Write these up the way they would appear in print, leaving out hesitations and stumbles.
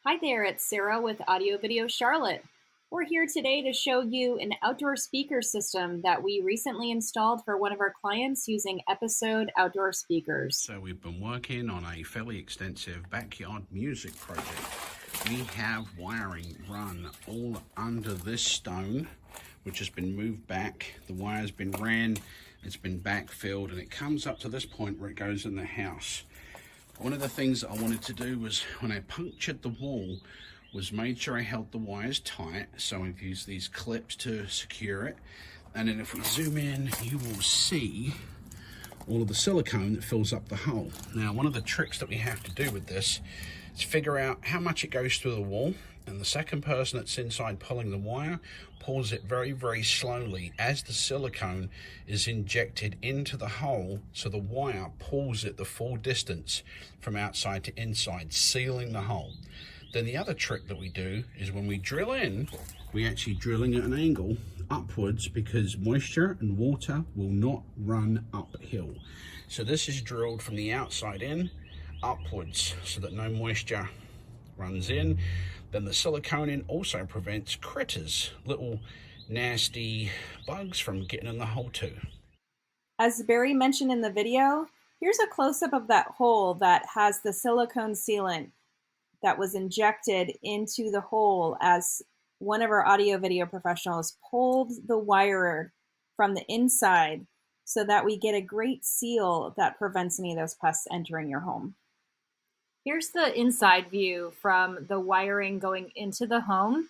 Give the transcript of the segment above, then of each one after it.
Hi there, it's Sarah with Audio Video Charlotte. We're here today to show you an outdoor speaker system that we recently installed for one of our clients using Episode outdoor speakers. So we've been working on a fairly extensive backyard music project. We have wiring run all under this stone, which has been moved back. The wire's been ran, it's been backfilled, and it comes up to this point where it goes in the house. One of the things that I wanted to do was, when I punctured the wall, was made sure I held the wires tight. So I've used these clips to secure it. And then if we zoom in, you will see all of the silicone that fills up the hole. Now, one of the tricks that we have to do with this is figure out how much it goes through the wall, and the second person that's inside pulling the wire pulls it very, very slowly as the silicone is injected into the hole, so the wire pulls it the full distance from outside to inside, sealing the hole. Then the other trick that we do is when we drill in, we actually drilling at an angle upwards because moisture and water will not run uphill. So this is drilled from the outside in upwards so that no moisture runs in. Then the silicone in also prevents critters, little nasty bugs, from getting in the hole too. As Barry mentioned in the video, here's a close-up of that hole that has the silicone sealant that was injected into the hole as one of our audio video professionals pulled the wire from the inside so that we get a great seal that prevents any of those pests entering your home. Here's the inside view from the wiring going into the home.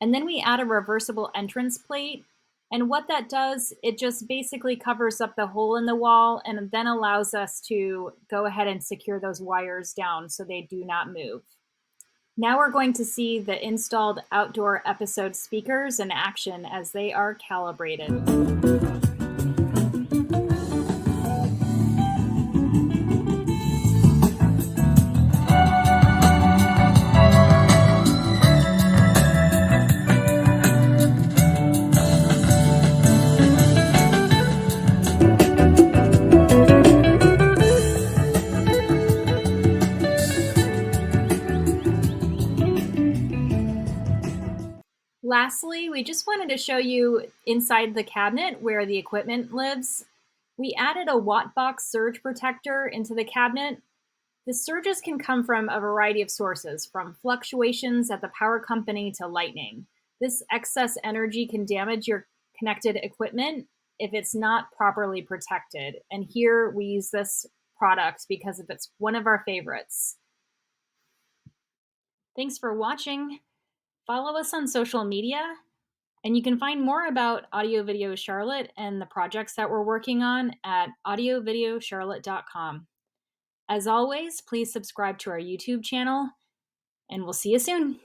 And then we add a reversible entrance plate. And what that does, it just basically covers up the hole in the wall and then allows us to go ahead and secure those wires down so they do not move. Now we're going to see the installed outdoor Episode speakers in action as they are calibrated. Lastly, we just wanted to show you inside the cabinet where the equipment lives. We added a watt box surge protector into the cabinet. The surges can come from a variety of sources, from fluctuations at the power company to lightning. This excess energy can damage your connected equipment if it's not properly protected. And here we use this product because it's one of our favorites. Thanks for watching. Follow us on social media, and you can find more about Audio Video Charlotte and the projects that we're working on at audiovideocharlotte.com. As always, please subscribe to our YouTube channel, and we'll see you soon.